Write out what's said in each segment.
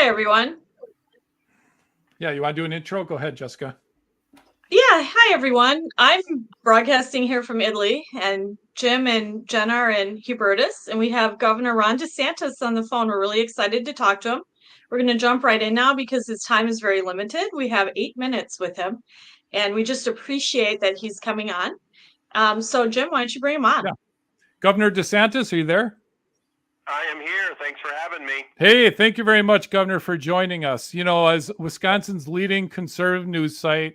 Hi, everyone. Yeah, you want to do an intro? Go ahead, Jessica. Yeah, hi, everyone. I'm broadcasting here from Italy, and Jim and Jenna are in Hubertus, and we have Governor Ron DeSantis on the phone. We're really excited to talk to him. We're going to jump right in now because his time is very limited. We have 8 minutes with him, and we just appreciate that he's coming on. So, Jim, why don't you bring him on? Yeah. Governor DeSantis, are you there? I am here. Thanks for having me. Hey, thank you very much, Governor, for joining us. You know, as Wisconsin's leading conservative news site,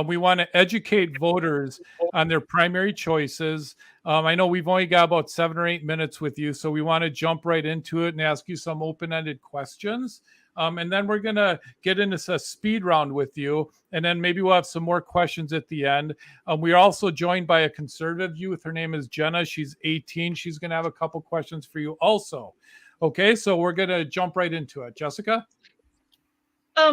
we want to educate voters on their primary choices. I know we've only got about 7 or 8 minutes with you, so we want to jump right into it and ask you some open-ended questions. And then we're going to get into a speed round with you, and then maybe we'll have some more questions at the end. We are also joined by a conservative youth. Her name is Jenna. She's 18. She's going to have a couple questions for you also. Okay, so we're going to jump right into it. Jessica?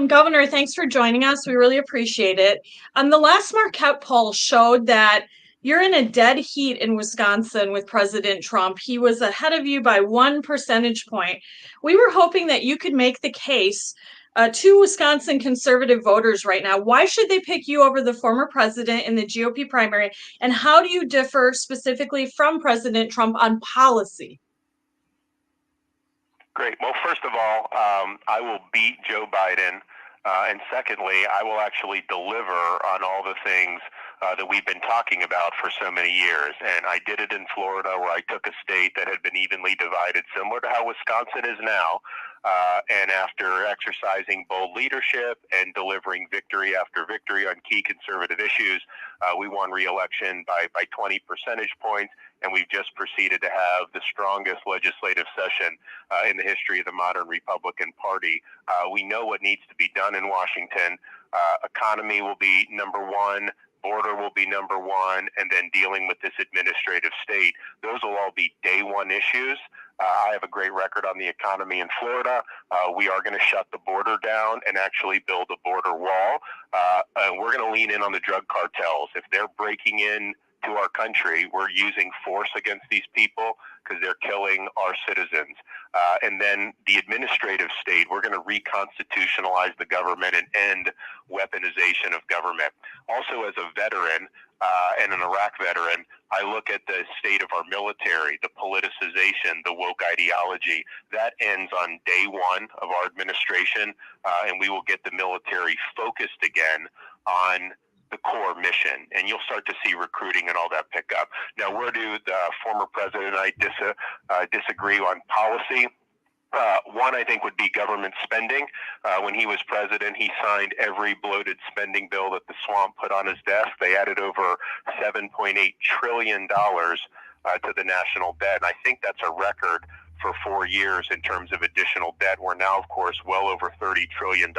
Governor, thanks for joining us. We really appreciate it. The last Marquette poll showed that you're in a dead heat in Wisconsin with President Trump. He was ahead of you by 1 percentage point. We were hoping that you could make the case to Wisconsin conservative voters right now. Why should they pick you over the former president in the GOP primary? And how do you differ specifically from President Trump on policy? Great. Well, first of all, I will beat Joe Biden. And secondly, I will actually deliver on all the things that we've been talking about for so many years. And I did it in Florida, where I took a state that had been evenly divided, similar to how Wisconsin is now. And after exercising bold leadership and delivering victory after victory on key conservative issues, we won re-election by 20 percentage points. And we've just proceeded to have the strongest legislative session in the history of the modern Republican Party. We know what needs to be done in Washington. Economy will be number one. Border will be number one, and then dealing with this administrative state. Those will all be day one issues. I have a great record on the economy in Florida. We are going to shut the border down and actually build a border wall. And we're going to lean in on the drug cartels. If they're breaking in to our country, we're using force against these people because they're killing our citizens. And then the administrative state, we're going to reconstitutionalize the government and end weaponization of government. Also, as a veteran and an Iraq veteran, I look at the state of our military, the politicization, the woke ideology. That ends on day one of our administration, and we will get the military focused again on the core mission, and you'll start to see recruiting and all that pick up. Now, where do the former president and I disagree on policy? One, I think, would be government spending. When he was president, he signed every bloated spending bill that the swamp put on his desk. They added over $7.8 trillion to the national debt, and I think that's a record for 4 years in terms of additional debt. We're now, of course, well over $30 trillion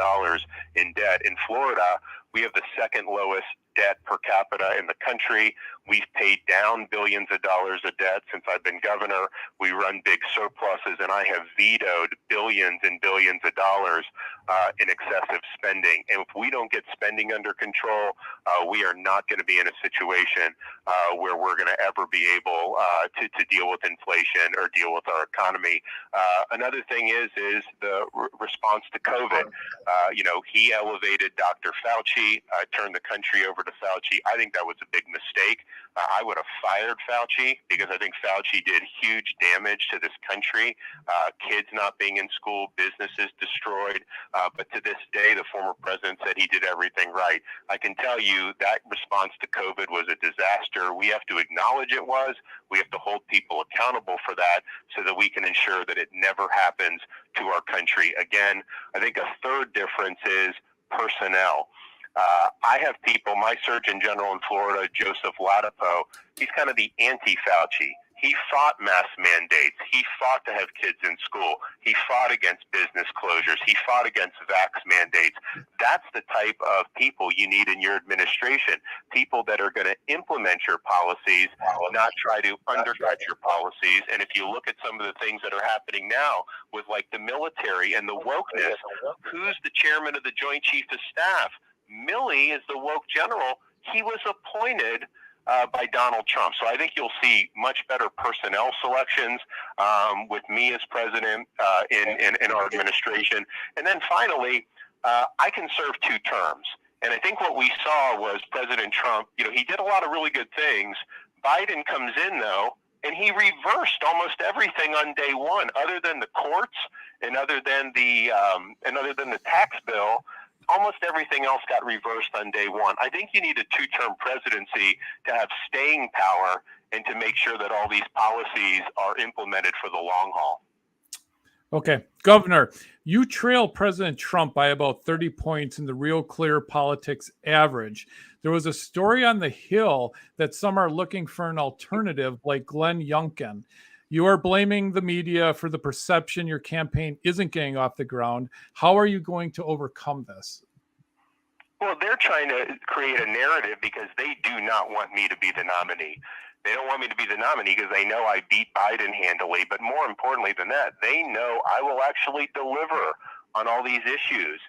in debt. In Florida, we have the second lowest debt per capita in the country. We've paid down billions of dollars of debt since I've been governor. We run big surpluses, and I have vetoed billions and billions of dollars in excessive spending. And if we don't get spending under control, we are not going to be in a situation where we're going to ever be able to deal with inflation or deal with our economy. Another thing is the response to COVID. He elevated Dr. Fauci, turned the country over to Fauci. I think that was a big mistake. I would have fired Fauci because I think Fauci did huge damage to this country. Kids not being in school, businesses destroyed. But to this day, the former president said he did everything right. I can tell you that response to COVID was a disaster. We have to acknowledge it was. We have to hold people accountable for that so that we can ensure that it never happens to our country again. I think a third difference is personnel. I have people, my Surgeon General in Florida, Joseph Ladapo, he's kind of the anti-Fauci. He fought mask mandates. He fought to have kids in school. He fought against business closures. He fought against vax mandates. That's the type of people you need in your administration, people that are going to implement your policies, not try to undercut your policies. And if you look at some of the things that are happening now with like the military and the wokeness, who's the chairman of the Joint Chiefs of Staff? Milley is the woke general. He was appointed by Donald Trump. So I think you'll see much better personnel selections with me as president in our administration. And then finally, I can serve 2 terms. And I think what we saw was President Trump, he did a lot of really good things. Biden comes in, though, and he reversed almost everything on day one, other than the courts and other than the tax bill. Almost everything else got reversed on day one. I think you need a 2-term presidency to have staying power and to make sure that all these policies are implemented for the long haul. Okay, Governor, you trail President Trump by about 30 points in the Real Clear Politics average. There was a story on the Hill that some are looking for an alternative like Glenn Youngkin. You are blaming the media for the perception your campaign isn't getting off the ground. How are you going to overcome this? Well, they're trying to create a narrative because they do not want me to be the nominee. They don't want me to be the nominee because they know I beat Biden handily. But more importantly than that, they know I will actually deliver on all these issues.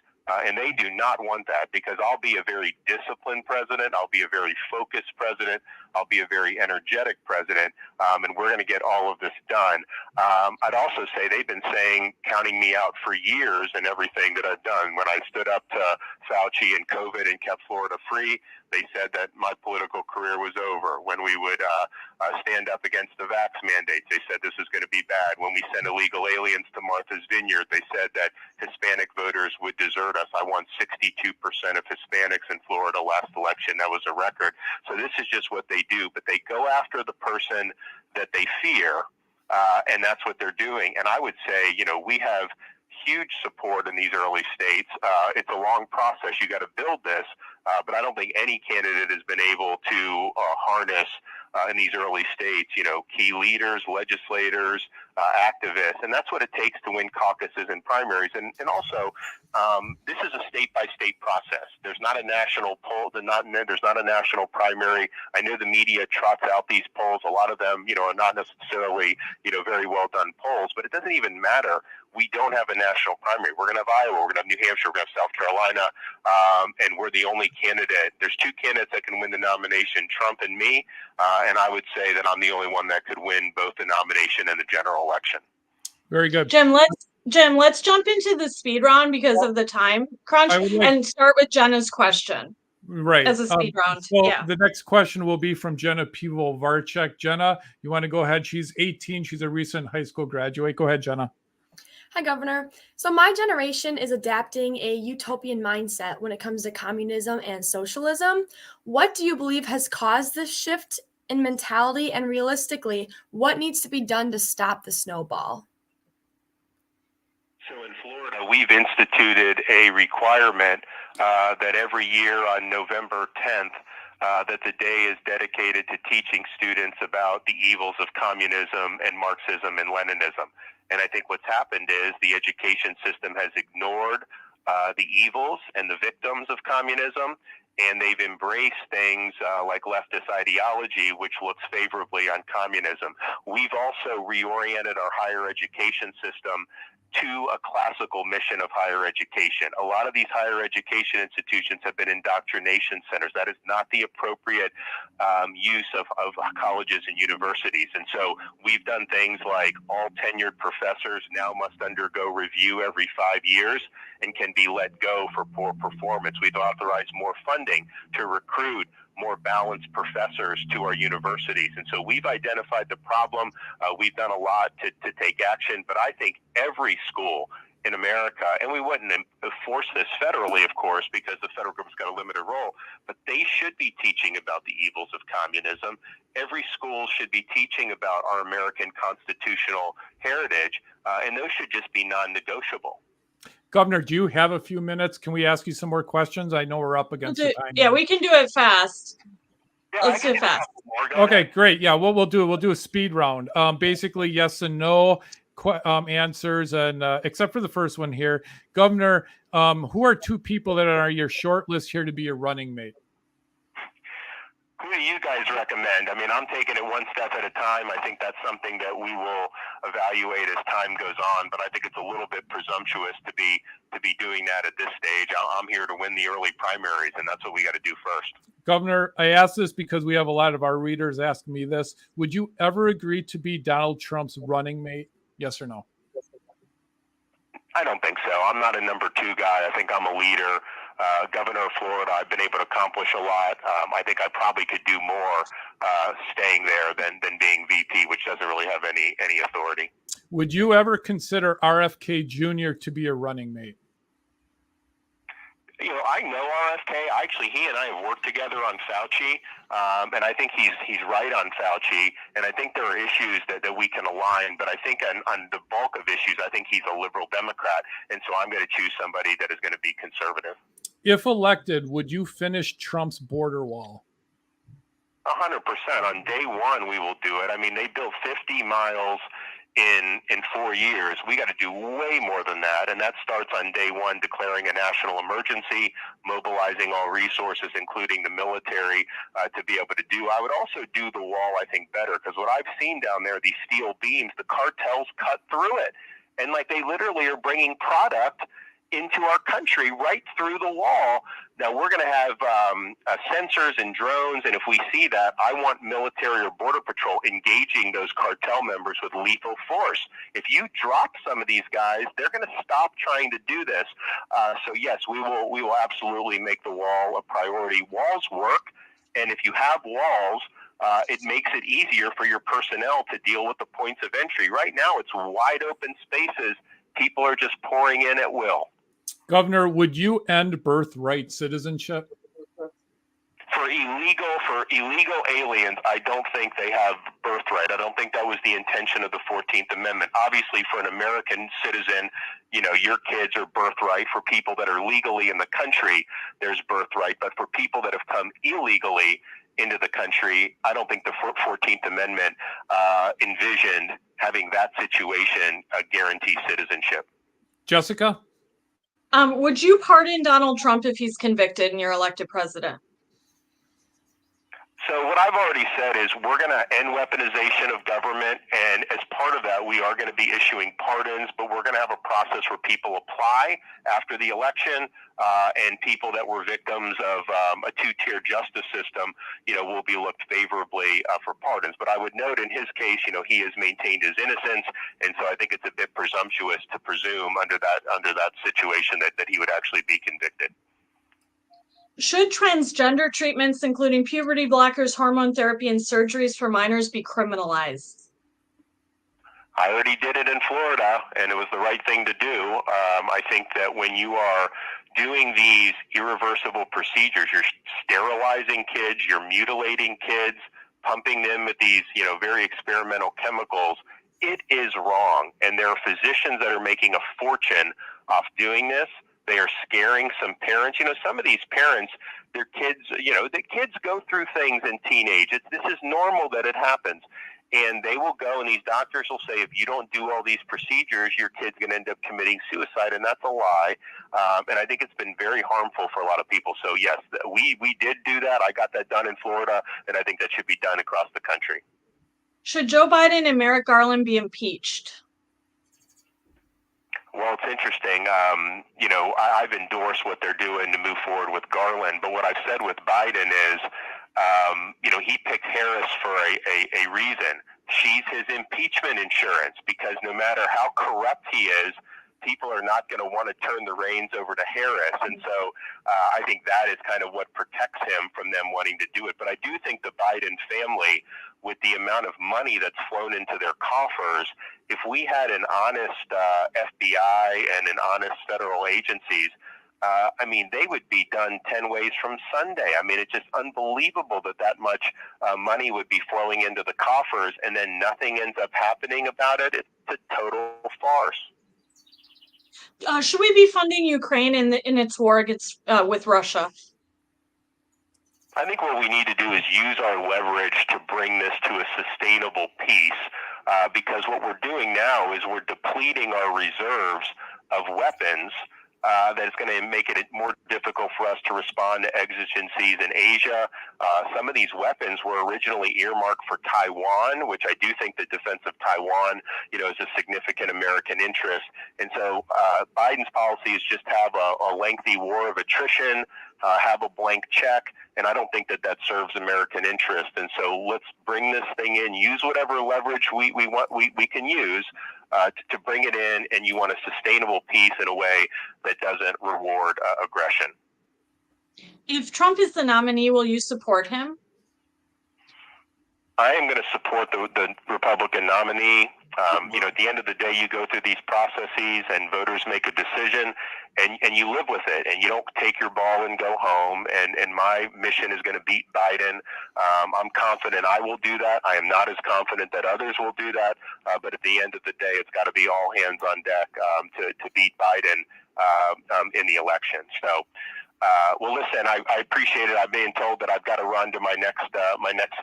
And they do not want that because I'll be a very disciplined president. I'll be a very focused president. I'll be a very energetic president. And we're going to get all of this done. I'd also say they've been counting me out for years in everything that I've done. When I stood up to Fauci and COVID and kept Florida free, they said that my political career was over. When we would stand up against the vax mandates, they said this is going to be bad. When we sent illegal aliens to Martha's Vineyard, they said that Hispanic voters would desert us. I won 62% of Hispanics in Florida last election. That was a record. So this is just what they do. But they go after the person that they fear, and that's what they're doing. And I would say, we have huge support in these early states. It's a long process. You got to build this, but I don't think any candidate has been able to harness in these early states, key leaders, legislators, activists, and that's what it takes to win caucuses and primaries. And also, this is a state-by-state process. There's not a national poll. There's not a national primary. I know the media trots out these polls. A lot of them, are not necessarily, very well done polls, but it doesn't even matter. We don't have a national primary. We're going to have Iowa. We're going to have New Hampshire. We're going to have South Carolina. And we're the only candidate. There's 2 candidates that can win the nomination, Trump and me. And I would say that I'm the only one that could win both the nomination and the general election. Very good. Jim, let's jump into the speed round because of the time crunch and start with Jenna's question. Right. As a speed round. The next question will be from Jenna Pivovarchuk. Jenna, you want to go ahead? She's 18. She's a recent high school graduate. Go ahead, Jenna. Hi, Governor. So my generation is adapting a utopian mindset when it comes to communism and socialism. What do you believe has caused this shift in mentality? And realistically, what needs to be done to stop the snowball? So in Florida, we've instituted a requirement that every year on November 10th, that the day is dedicated to teaching students about the evils of communism and Marxism and Leninism. And I think what's happened is the education system has ignored the evils and the victims of communism, and they've embraced things like leftist ideology, which looks favorably on communism. We've also reoriented our higher education system to a classical mission of higher education. A lot of these higher education institutions have been indoctrination centers. That is not the appropriate use of colleges and universities. And so we've done things like all tenured professors now must undergo review every 5 years and can be let go for poor performance. We've authorized more funding to recruit more balanced professors to our universities. And so we've identified the problem. We've done a lot to take action, but I think every school in America, and we wouldn't enforce this federally, of course, because the federal government's got a limited role, but they should be teaching about the evils of communism. Every school should be teaching about our American constitutional heritage, and those should just be non-negotiable. Governor, do you have a few minutes? Can we ask you some more questions? I know we're up against the time. Yeah, we can do it fast. Yeah, Let's do it fast. Okay, great. Yeah, what we'll do a speed round. Basically, yes and no answers, and except for the first one here, Governor, who are 2 people that are your short list here to be your running mate? Who do you guys recommend? I mean, I'm taking it one step at a time. I think that's something that we will evaluate as time goes on, but I think it's a little bit presumptuous to be doing that at this stage. I'm here to win the early primaries, and that's what we got to do first. Governor, I ask this because we have a lot of our readers asking me this. Would you ever agree to be Donald Trump's running mate? Yes or no? I don't think so. I'm not a number two guy. I think I'm a leader. Governor of Florida, I've been able to accomplish a lot. I think I probably could do more staying there than being VP, which doesn't really have any authority. Would you ever consider RFK Jr. to be a running mate? You know, I know RFK. Actually, he and I have worked together on Fauci, and I think he's right on Fauci. And I think there are issues that we can align. But I think on the bulk of issues, I think he's a liberal Democrat, and so I'm going to choose somebody that is going to be conservative. If elected, would you finish Trump's border wall? 100%. On day one, we will do it. I mean, they built 50 miles in 4 years. We got to do way more than that, and that starts on day one, declaring a national emergency, mobilizing all resources, including the military, to be able to do. I would also do the wall, I think, better, because what I've seen down there, these steel beams, the cartels cut through it, and like they literally are bringing product into our country right through the wall. Now we're going to have sensors and drones, and if we see that, I want military or border patrol engaging those cartel members with lethal force. If you drop some of these guys, they're going to stop trying to do this. So yes, we will absolutely make the wall a priority. Walls work, and if you have walls, it makes it easier for your personnel to deal with the points of entry. Right now, it's wide open spaces. People are just pouring in at will. Governor, would you end birthright citizenship? For illegal aliens, I don't think they have birthright. I don't think that was the intention of the 14th Amendment. Obviously, for an American citizen, you know, your kids are birthright. For people that are legally in the country, there's birthright. But for people that have come illegally into the country, I don't think the 14th Amendment envisioned having that situation guarantee citizenship. Jessica? Would you pardon Donald Trump if he's convicted and you're elected president? So what I've already said is we're going to end weaponization of government, and as part of that, we are going to be issuing pardons, but we're going to have a process where people apply after the election, and people that were victims of a two-tier justice system, you know, will be looked favorably for pardons. But I would note in his case, you know, he has maintained his innocence, and so I think it's a bit presumptuous to presume under that situation that he would actually be convicted. Should transgender treatments, including puberty blockers, hormone therapy, and surgeries for minors, be criminalized? I already did it in Florida, and it was the right thing to do. I think that when you are doing these irreversible procedures, you're sterilizing kids, you're mutilating kids, pumping them with these, you know, very experimental chemicals. It is wrong, and there are physicians that are making a fortune off doing this. They are scaring some parents. You know, some of these parents, their kids, you know, the kids go through things in teenage. This is normal that it happens. And they will go, and these doctors will say, if you don't do all these procedures, your kid's going to end up committing suicide, and that's a lie. And I think it's been very harmful for a lot of people. So, yes, we did do that. I got that done in Florida, and I think that should be done across the country. Should Joe Biden and Merrick Garland be impeached? Well, it's interesting. You know, I've endorsed what they're doing to move forward with Garland, but what I've said with Biden is, you know, he picked Harris for a reason. She's his impeachment insurance, because no matter how corrupt he is, people are not going to want to turn the reins over to Harris. And so I think that is kind of what protects him from them wanting to do it. But I do think the Biden family, with the amount of money that's flown into their coffers, if we had an honest FBI and an honest federal agencies, I mean, they would be done 10 ways from Sunday. I mean, it's just unbelievable that much money would be flowing into the coffers, and then nothing ends up happening about it. It's a total farce. Should we be funding Ukraine in its war against with Russia? I think what we need to do is use our leverage to bring this to a sustainable peace, because what we're doing now is we're depleting our reserves of weapons that it's going to make it more difficult for us to respond to exigencies in Asia. Some of these weapons were originally earmarked for Taiwan, which I do think the defense of Taiwan, is a significant American interest. And so Biden's policy is just have a lengthy war of attrition, have a blank check, and I don't think that serves American interest. And so let's bring this thing in, use whatever leverage we can use to bring it in, and you want a sustainable peace in a way that doesn't reward aggression. If Trump is the nominee, will you support him? I am going to support the Republican nominee. At the end of the day, you go through these processes and voters make a decision, and you live with it, and you don't take your ball and go home. And my mission is going to beat Biden. I'm confident I will do that. I am not as confident that others will do that. But at the end of the day, it's got to be all hands on deck to beat Biden in the election. So. Well, listen, I appreciate it. I'm being told that I've got to run to my next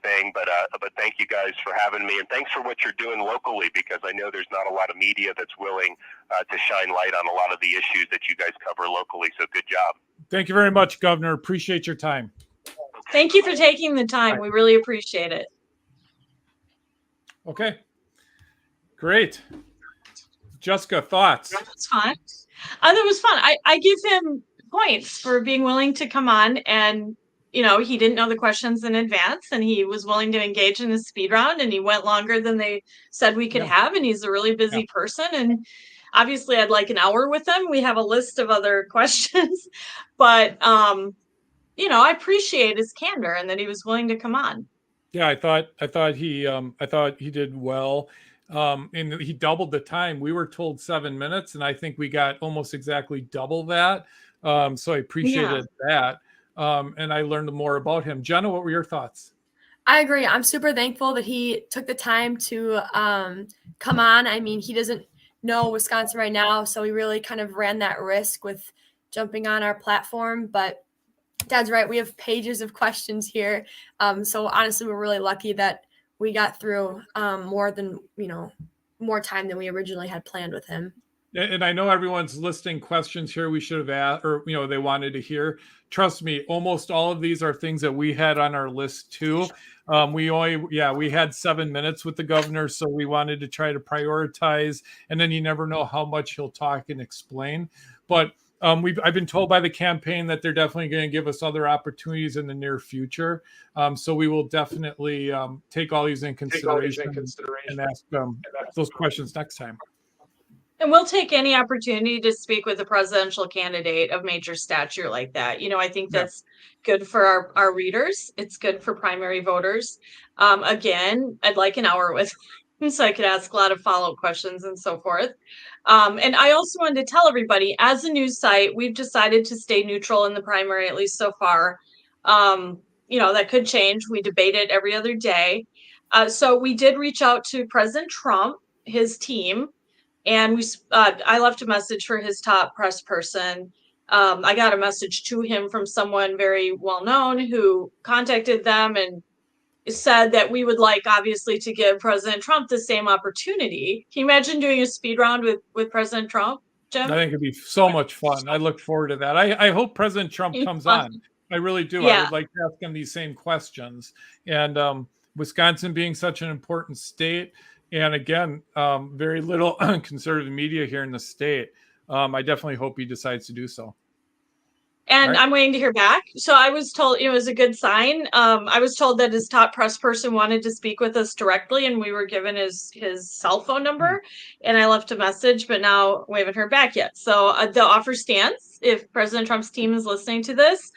thing, but thank you guys for having me, and thanks for what you're doing locally, because I know there's not a lot of media that's willing to shine light on a lot of the issues that you guys cover locally. So good job. Thank you very much, Governor. Appreciate your time. Thank you for taking the time. We really appreciate it. Okay, great. Jessica, thoughts? That's fun. That was fun. I give him points for being willing to come on, and he didn't know the questions in advance, and he was willing to engage in a speed round, and he went longer than they said we could have, and he's a really busy person, and obviously I'd like an hour with him. We have a list of other questions, but I appreciate his candor and that he was willing to come on. Yeah, I thought he did well. And he doubled the time. We were told 7 minutes, and I think we got almost exactly double that. So I appreciated that. And I learned more about him. Jenna, what were your thoughts? I agree. I'm super thankful that he took the time to come on. I mean, he doesn't know Wisconsin right now, so he really kind of ran that risk with jumping on our platform. But Dad's right. We have pages of questions here. So honestly, we're really lucky that we got through more time than we originally had planned with him. And I know everyone's listing questions here we should have asked, or they wanted to hear. Trust me, almost all of these are things that we had on our list too. We had 7 minutes with the governor, so we wanted to try to prioritize. And then you never know how much he'll talk and explain. But I've been told by the campaign that they're definitely going to give us other opportunities in the near future. So we will definitely take all these in consideration and ask those questions next time. And we'll take any opportunity to speak with a presidential candidate of major stature like that. I think that's good for our readers. It's good for primary voters. Again, I'd like an hour with him so I could ask a lot of follow-up questions and so forth. And I also wanted to tell everybody, as a news site, we've decided to stay neutral in the primary, at least so far. That could change. We debate it every other day. So we did reach out to President Trump, his team, and I left a message for his top press person. I got a message to him from someone very well known who contacted them and said that we would like, obviously, to give President Trump the same opportunity. Can you imagine doing a speed round with President Trump, Jim? I think it'd be so much fun. I look forward to that. I hope President Trump comes on. I really do. I would like to ask him these same questions. And Wisconsin being such an important state, and again, very little conservative media here in the state. I definitely hope he decides to do so. And I'm waiting to hear back. So I was told it was a good sign. I was told that his top press person wanted to speak with us directly, and we were given his cell phone number, and I left a message, but now we haven't heard back yet. So the offer stands. If President Trump's team is listening to this,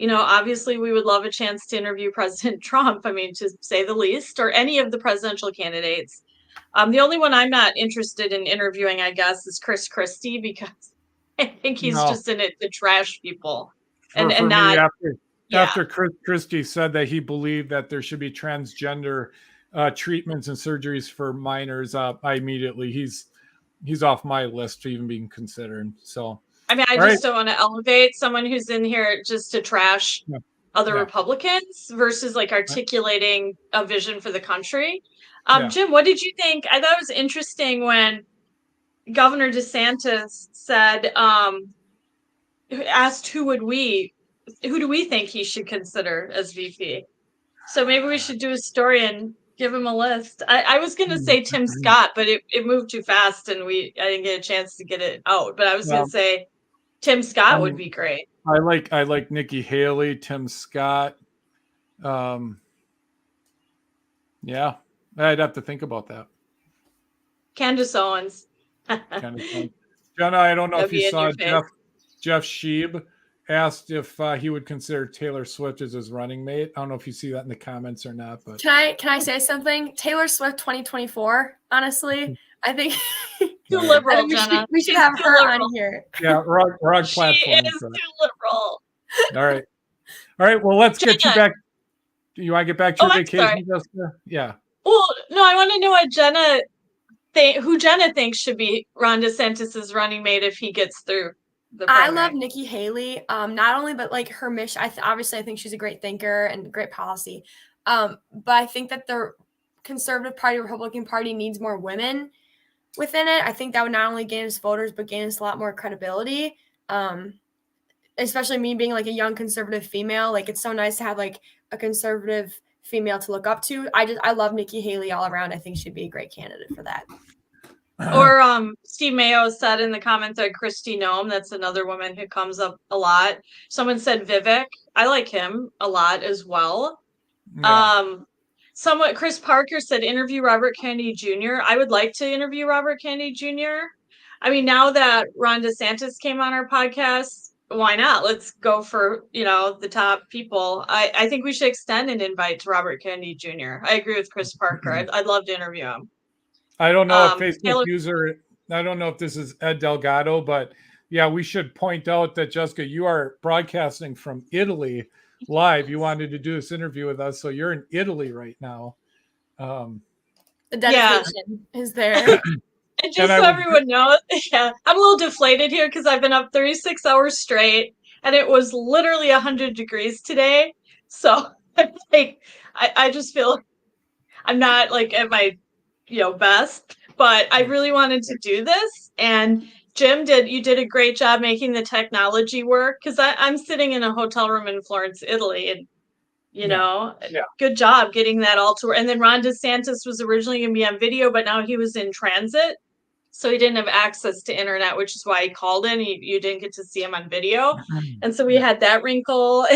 obviously we would love a chance to interview President Trump, to say the least, or any of the presidential candidates. The only one I'm not interested in interviewing, I guess, is Chris Christie, because I think he's just in it to trash people. After Chris Christie said that he believed that there should be transgender treatments and surgeries for minors, I immediately, he's off my list to even being considered. So I just don't want to elevate someone who's in here just to trash other Republicans versus articulating a vision for the country. Jim, what did you think? I thought it was interesting when Governor DeSantis said asked who do we think he should consider as VP. So maybe we should do a story and give him a list. I was going to say Tim Scott, but it moved too fast and I didn't get a chance to get it out. But I was going to say Tim Scott would be great. I like Nikki Haley, Tim Scott. Yeah, I'd have to think about that. Candace Owens. Jenna, I don't know if you saw Jeff Sheeb asked if he would consider Taylor Swift as his running mate. I don't know if you see that in the comments or not, but can I say something? Taylor Swift 2024. Honestly, I think too liberal, Jenna. We should have her on here. Yeah, wrong platform. She is too liberal. All right. Well, let's get you back. You want to get back to your vacation, Jessica? Yeah. Well, no, I want to know what who Jenna thinks should be Ron DeSantis's running mate if he gets through the primary. I love Nikki Haley. Not only, but like her mission. Obviously, I think she's a great thinker and great policy. But I think that the Conservative Party, Republican Party needs more women within it. I think that would not only gain us voters, but gain us a lot more credibility. Especially me being like a young conservative female. Like it's so nice to have like a conservative female to look up to. I love Nikki Haley all around. I think she'd be a great candidate for that. Or Steve Mayo said in the comment that Kristi Noem, that's another woman who comes up a lot. Someone said Vivek. I like him a lot as well. Yeah. Chris Parker said interview Robert Kennedy Jr. I would like to interview Robert Kennedy Jr. I mean, now that Ron DeSantis came on our podcast, why not? Let's go for, the top people. I think we should extend an invite to Robert Kennedy Jr. I agree with Chris Parker. I'd love to interview him. I don't know if Facebook user, I don't know if this is Ed Delgado, but yeah, we should point out that Jessica, you are broadcasting from Italy live. You wanted to do this interview with us, so you're in Italy right now. The dedication is there. And just so everyone knows, I'm a little deflated here because I've been up 36 hours straight, and it was literally 100 degrees today. So I just feel I'm not like at my best, but I really wanted to do this. And Jim, you did a great job making the technology work because I'm sitting in a hotel room in Florence, Italy, and good job getting that all to work. And then Ron DeSantis was originally going to be on video, but now he was in transit. So he didn't have access to internet, which is why he called in. You didn't get to see him on video. And so we had that wrinkle.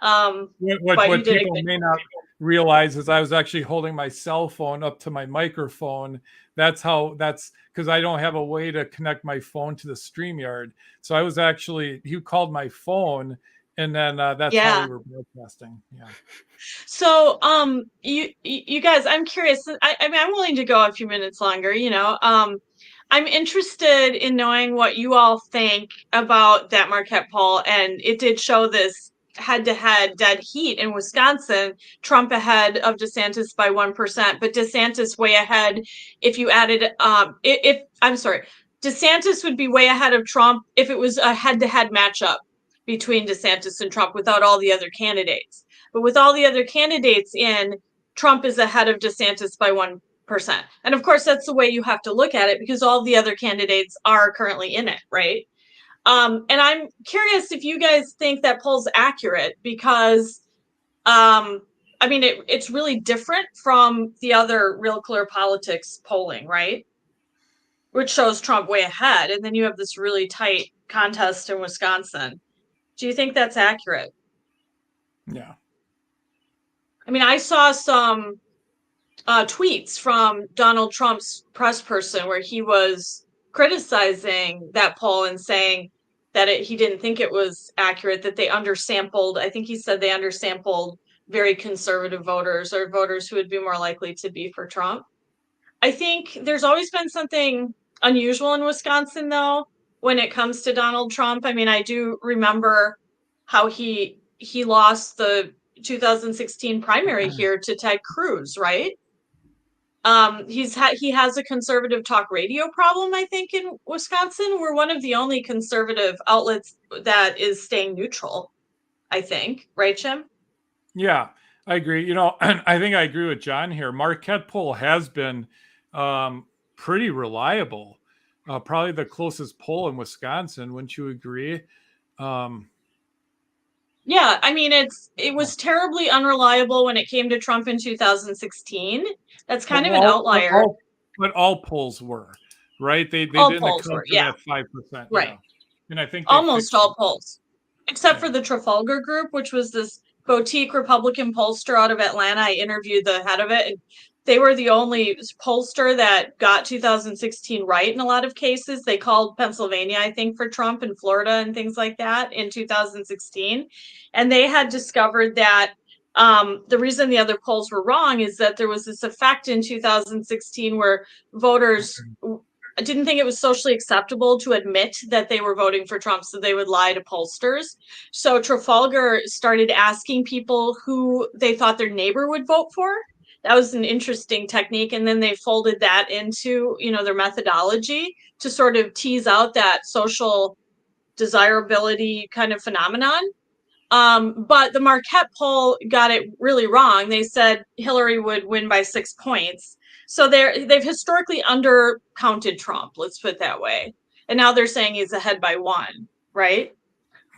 What people may not realize is I was actually holding my cell phone up to my microphone. That's because I don't have a way to connect my phone to the StreamYard. So I was he called my phone, and then that's how we were broadcasting. Yeah. So, you guys, I'm curious. I mean, I'm willing to go a few minutes longer. I'm interested in knowing what you all think about that Marquette poll, and it did show this head-to-head dead heat in Wisconsin. Trump ahead of DeSantis by 1%, but DeSantis way ahead. If you added, DeSantis would be way ahead of Trump if it was a head-to-head matchup between DeSantis and Trump without all the other candidates. But with all the other candidates in, Trump is ahead of DeSantis by 1%. And of course, that's the way you have to look at it because all the other candidates are currently in it, right? And I'm curious if you guys think that poll's accurate because, it's really different from the other Real Clear Politics polling, right? Which shows Trump way ahead. And then you have this really tight contest in Wisconsin. Do you think that's accurate? Yeah. I mean, I saw some tweets from Donald Trump's press person where he was criticizing that poll and saying that he didn't think it was accurate, that they undersampled. I think he said they undersampled very conservative voters or voters who would be more likely to be for Trump. I think there's always been something unusual in Wisconsin, though, when it comes to Donald Trump. I mean, I do remember how he lost the 2016 primary here to Ted Cruz, right? He has a conservative talk radio problem, I think, in Wisconsin. We're one of the only conservative outlets that is staying neutral, I think. Right, Jim? Yeah, I agree. I think I agree with John here. Marquette poll has been pretty reliable. probably the closest poll in Wisconsin. Wouldn't you agree? Yeah, I mean it was terribly unreliable when it came to Trump in 2016. That's kind of an outlier. But all polls were, right? They All didn't polls account were, for yeah, that 5%. right. Yeah. And I think they Almost fixed all it. polls, except Yeah. for the Trafalgar Group, which was this boutique Republican pollster out of Atlanta. I interviewed the head of it, and they were the only pollster that got 2016 right in a lot of cases. They called Pennsylvania, I think, for Trump, and Florida and things like that in 2016. And they had discovered that the reason the other polls were wrong is that there was this effect in 2016 where voters didn't think it was socially acceptable to admit that they were voting for Trump, so they would lie to pollsters. So Trafalgar started asking people who they thought their neighbor would vote for. That was an interesting technique, and then they folded that into, their methodology to sort of tease out that social desirability kind of phenomenon. But the Marquette poll got it really wrong. They said Hillary would win by 6 points. So they've historically undercounted Trump, let's put it that way. And now they're saying he's ahead by 1, right?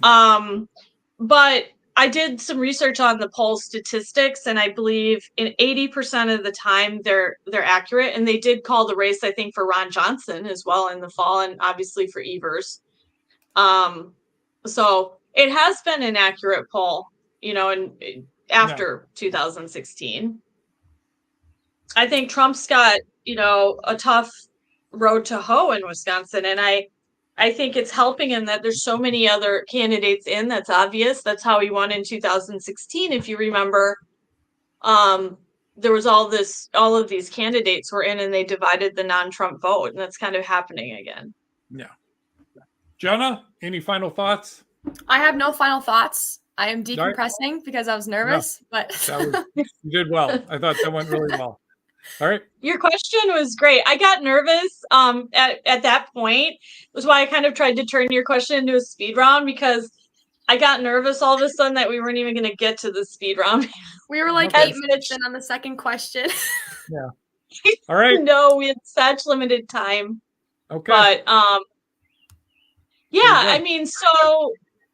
But I did some research on the poll statistics, and I believe in 80% of the time they're accurate. And they did call the race, I think, for Ron Johnson as well in the fall, and obviously for Evers. So it has been an accurate poll, after 2016. I think Trump's got, a tough road to hoe in Wisconsin. And I think it's helping him that there's so many other candidates in. That's obvious. That's how he won in 2016. If you remember, there was all of these candidates were in, and they divided the non-Trump vote, and that's kind of happening again. Yeah. Jonah, any final thoughts? I have no final thoughts. I am decompressing because I was nervous, but you did well. I thought that went really well. All right. Your question was great. I got nervous at that point. It was why I kind of tried to turn your question into a speed round, because I got nervous all of a sudden that we weren't even going to get to the speed round. We were like 8 minutes in on the second question. Yeah. All right. No, we had such limited time. Okay. But yeah, I mean, so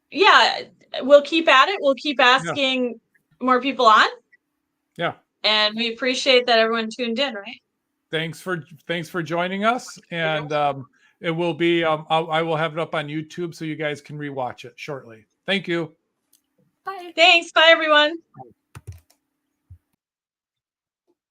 yeah, we'll keep at it. We'll keep asking more people on. Yeah. And we appreciate that everyone tuned in, right? Thanks for joining us. And it will be, I will have it up on YouTube so you guys can rewatch it shortly. Thank you. Bye. Thanks. Bye, everyone. Bye.